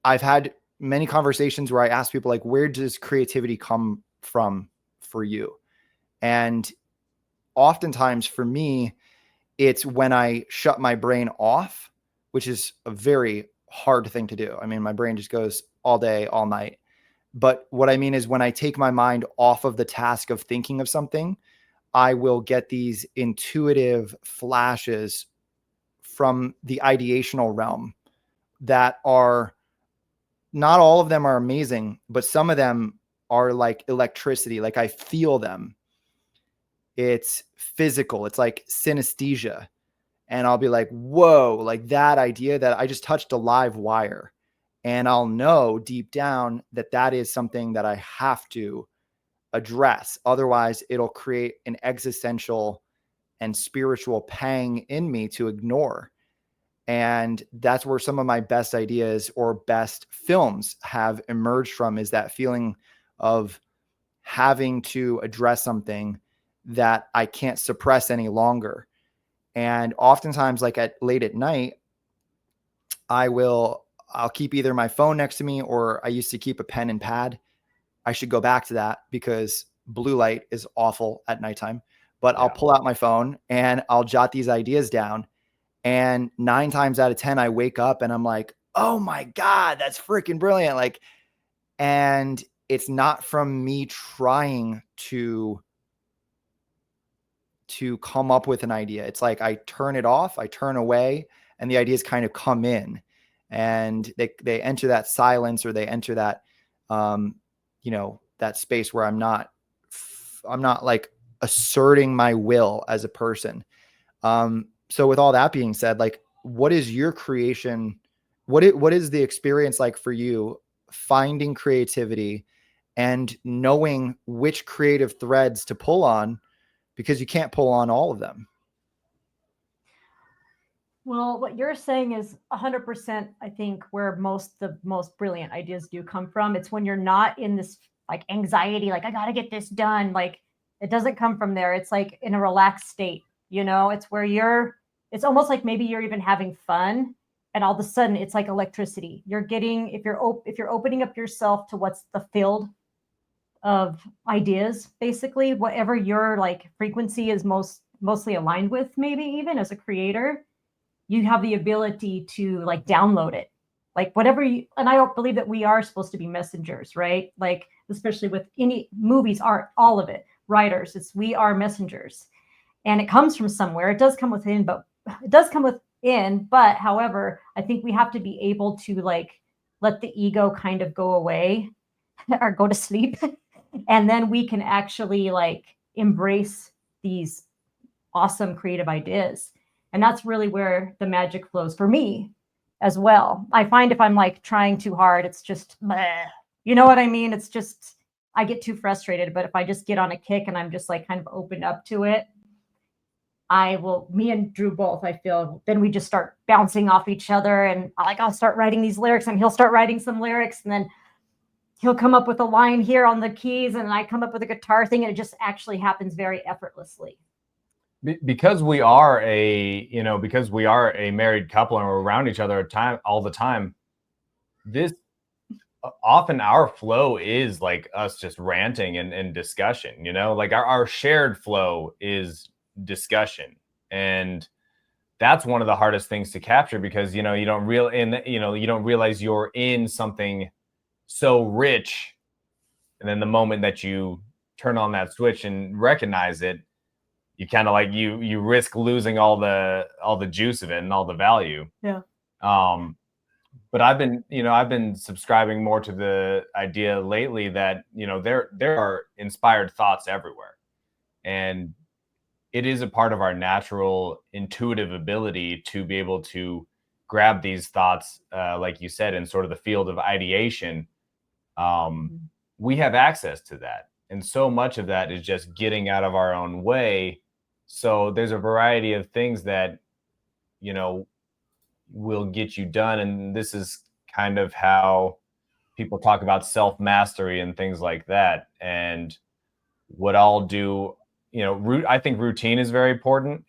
I've had many conversations where I ask people like, where does creativity come from for you? And oftentimes for me, it's when I shut my brain off, which is a very hard thing to do. I mean, my brain just goes all day, all night. But what I mean is when I take my mind off of the task of thinking of something, I will get these intuitive flashes from the ideational realm that are, not all of them are amazing, but some of them are like electricity. Like I feel them. It's physical. It's like synesthesia. And I'll be like, whoa, like that idea that I just touched a live wire. And I'll know deep down that that is something that I have to address. Otherwise, it'll create an existential and spiritual pang in me to ignore. And that's where some of my best ideas or best films have emerged from, is that feeling of having to address something that I can't suppress any longer. And oftentimes, like late at night, I'll keep either my phone next to me, or I used to keep a pen and pad. I should go back to that because blue light is awful at nighttime, but I'll pull out my phone and I'll jot these ideas down. And 9 times out of 10, I wake up and I'm like, oh my God, that's freaking brilliant. Like, and it's not from me trying to come up with an idea. It's like I turn it off, I turn away, and the ideas kind of come in, and they enter that silence, or they enter that, that space where I'm not like asserting my will as a person. So with all that being said, like, what is your creation? What is the experience like for you finding creativity and knowing which creative threads to pull on, because you can't pull on all of them? Well, what you're saying is 100%, I think, where the most brilliant ideas do come from. It's when you're not in this like anxiety, like I got to get this done. Like it doesn't come from there. It's like in a relaxed state, it's where it's almost like maybe you're even having fun, and all of a sudden it's like electricity. You're getting, if you're opening up yourself to what's the field of ideas, basically, whatever your like frequency is mostly aligned with, maybe even as a creator, you have the ability to like download it, like whatever and I don't believe that we are supposed to be messengers, right? Like, especially with any movies, art, all of it, writers, we are messengers, and it comes from somewhere. It does come within, but however, I think we have to be able to like let the ego kind of go away or go to sleep. And then we can actually like embrace these awesome creative ideas. And that's really where the magic flows for me as well. I find if I'm like trying too hard, it's just, you know what I mean? It's just, I get too frustrated. But if I just get on a kick and I'm just like kind of opened up to it, me and Drew both, I feel, then we just start bouncing off each other, and I'll start writing these lyrics and he'll start writing some lyrics, and then he'll come up with a line here on the keys and I come up with a guitar thing, and it just actually happens very effortlessly. Because we are a married couple and we're around each other all the time, this often our flow is like us just ranting and discussion, like our shared flow is discussion. And that's one of the hardest things to capture, because you don't realize you're in something so rich, and then the moment that you turn on that switch and recognize it, you kind of like you risk losing all the juice of it and all the value. Yeah. But I've been subscribing more to the idea lately that there are inspired thoughts everywhere, and it is a part of our natural intuitive ability to be able to grab these thoughts, like you said, in sort of the field of ideation. We have access to that, and so much of that is just getting out of our own way. So there's a variety of things that will get you done, and this is kind of how people talk about self-mastery and things like that. And what I'll do, I think routine is very important.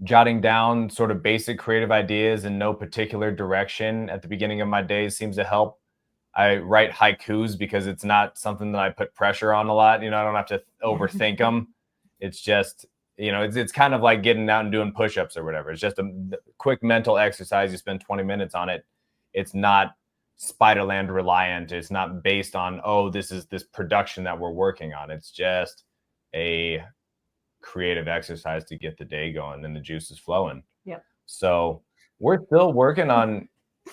jotting down sort of basic creative ideas in no particular direction at the beginning of my days seems to help. I write haikus because it's not something that I put pressure on a lot. I don't have to overthink them. It's just, it's kind of like getting out and doing push-ups or whatever. It's just a quick mental exercise. You spend 20 minutes on it. It's not Spyderland reliant. It's not based on, this is this production that we're working on. It's just a creative exercise to get the day going and the juices flowing. Yep. So we're still working on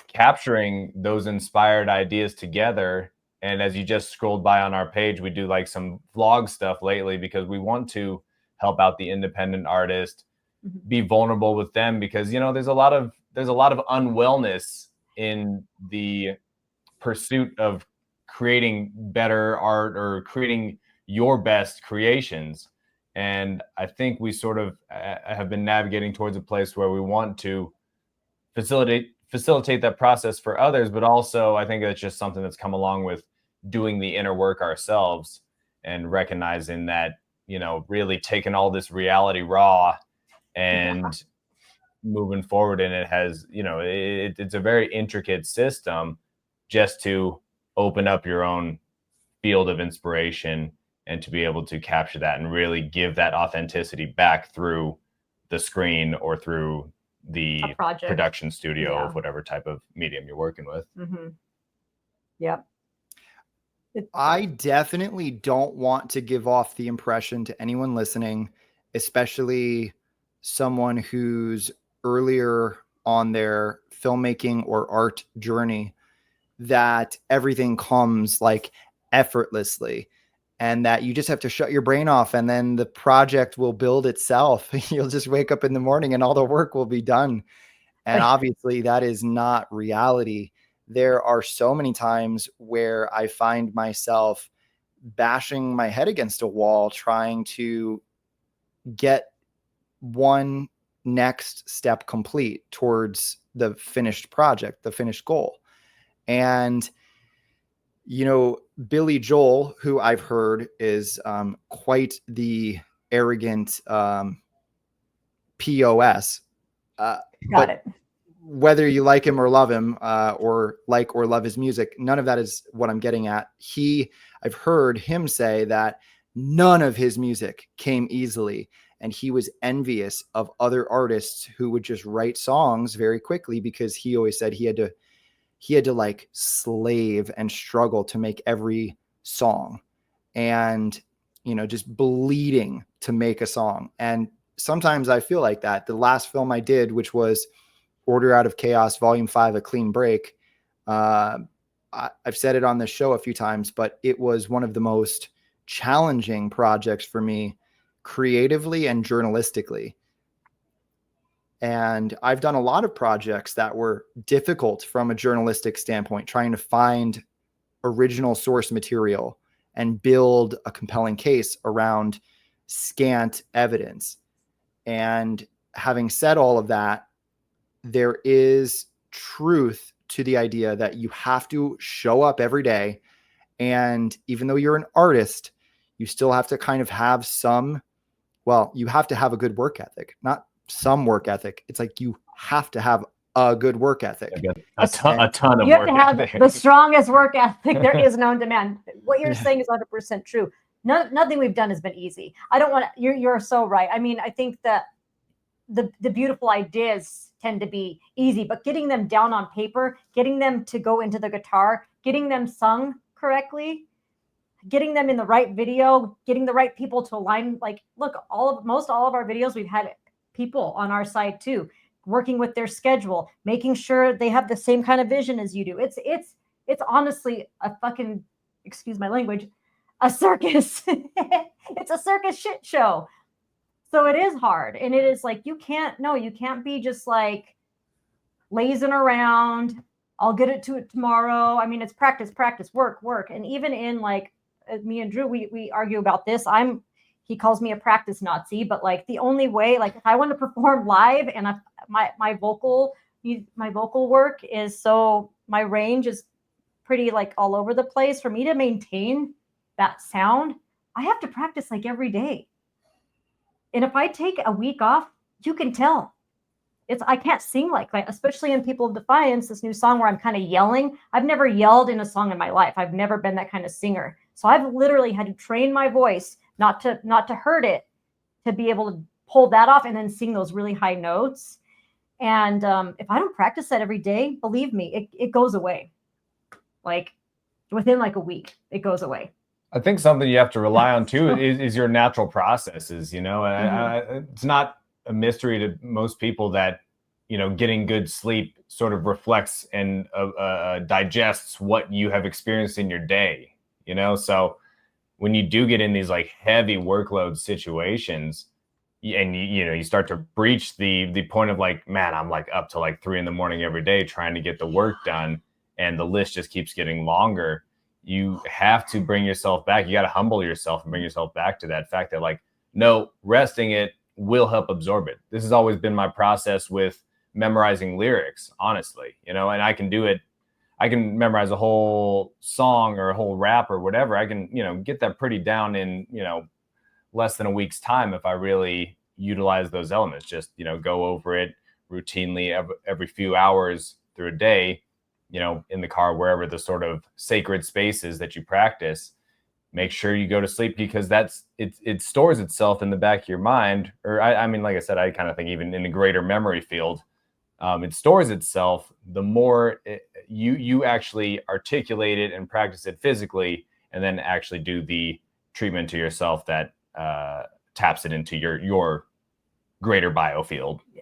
capturing those inspired ideas together. And as you just scrolled by on our page, we do like some vlog stuff lately because we want to help out the independent artist, be vulnerable with them, because there's a lot of unwellness in the pursuit of creating better art or creating your best creations. And I think we sort of have been navigating towards a place where we want to facilitate that process for others, but also I think it's just something that's come along with doing the inner work ourselves and recognizing that, really taking all this reality raw and moving forward. And it has, it's a very intricate system just to open up your own field of inspiration and to be able to capture that and really give that authenticity back through the screen or through the production studio of whatever type of medium you're working with. Yep. I definitely don't want to give off the impression to anyone listening, especially someone who's earlier on their filmmaking or art journey, that everything comes like effortlessly and that you just have to shut your brain off and then the project will build itself. You'll just wake up in the morning and all the work will be done. And obviously that is not reality. There are so many times where I find myself bashing my head against a wall, trying to get one next step complete towards the finished project, the finished goal. And, Billy Joel, who I've heard is quite the arrogant POS. Got it. Whether you like him or love him, or love his music, none of that is what I'm getting at. I've heard him say that none of his music came easily, and he was envious of other artists who would just write songs very quickly because he always said he had to like slave and struggle to make every song and, just bleeding to make a song. And sometimes I feel like that. The last film I did, which was Order Out of Chaos, Volume 5, A Clean Break. I've said it on this show a few times, but it was one of the most challenging projects for me creatively and journalistically. And I've done a lot of projects that were difficult from a journalistic standpoint, trying to find original source material and build a compelling case around scant evidence. And having said all of that, there is truth to the idea that you have to show up every day. And even though you're an artist, you still have to kind of have you have to have a good work ethic, not some work ethic. It's like you have to have a good work ethic. A ton of you have work to have ethic. the strongest work ethic there is known to man. What you're saying is 100% true. Nothing we've done has been easy. I don't want to, you're so right. I mean, I think that the beautiful ideas tend to be easy, but getting them down on paper, getting them to go into the guitar, getting them sung correctly, getting them in the right video, getting the right people to align. Like, look, most all of our videos, we've had people on our side too, working with their schedule, making sure they have the same kind of vision as you do. It's honestly a fucking, excuse my language, a circus. It's a circus shit show. So it is hard. And it is like, you can't be just like lazing around. I'll get it to it tomorrow. I mean, it's practice, work. And even in like me and Drew, we argue about this. He calls me a practice Nazi, but like the only way, like if I want to perform live and my vocal work is, so my range is pretty like all over the place, for me to maintain that sound, I have to practice like every day. And if I take a week off, you can tell. I can't sing like that, especially in People of Defiance, this new song where I'm kind of yelling. I've never yelled in a song in my life. I've never been that kind of singer. So I've literally had to train my voice not to hurt it, to be able to pull that off and then sing those really high notes. And if I don't practice that every day, believe me, it goes away. Like within like a week, it goes away. I think something you have to rely on too is your natural processes, you know. It's not a mystery to most people that, you know, getting good sleep sort of reflects and digests what you have experienced in your day, you know. So when you do get in these like heavy workload situations and you know, you start to breach the point of like, man, I'm like up to like 3 a.m. every day trying to get the work done, and the list just keeps getting longer. You have to bring yourself back. You got to humble yourself and bring yourself back to that fact that like, no, resting it will help absorb it. This has always been my process with memorizing lyrics, honestly, you know, and I can do it. I can memorize a whole song or a whole rap or whatever. I can, you know, get that pretty down in, you know, less than a week's time if I really utilize those elements. Just, you know, go over it routinely every few hours through a day, you know, in the car, wherever the sort of sacred spaces that you practice. Make sure you go to sleep, because it stores itself in the back of your mind. Or I mean, like I said, I kind of think even in the greater memory field, it stores itself the more you actually articulate it and practice it physically, and then actually do the treatment to yourself that taps it into your greater biofield. Yeah.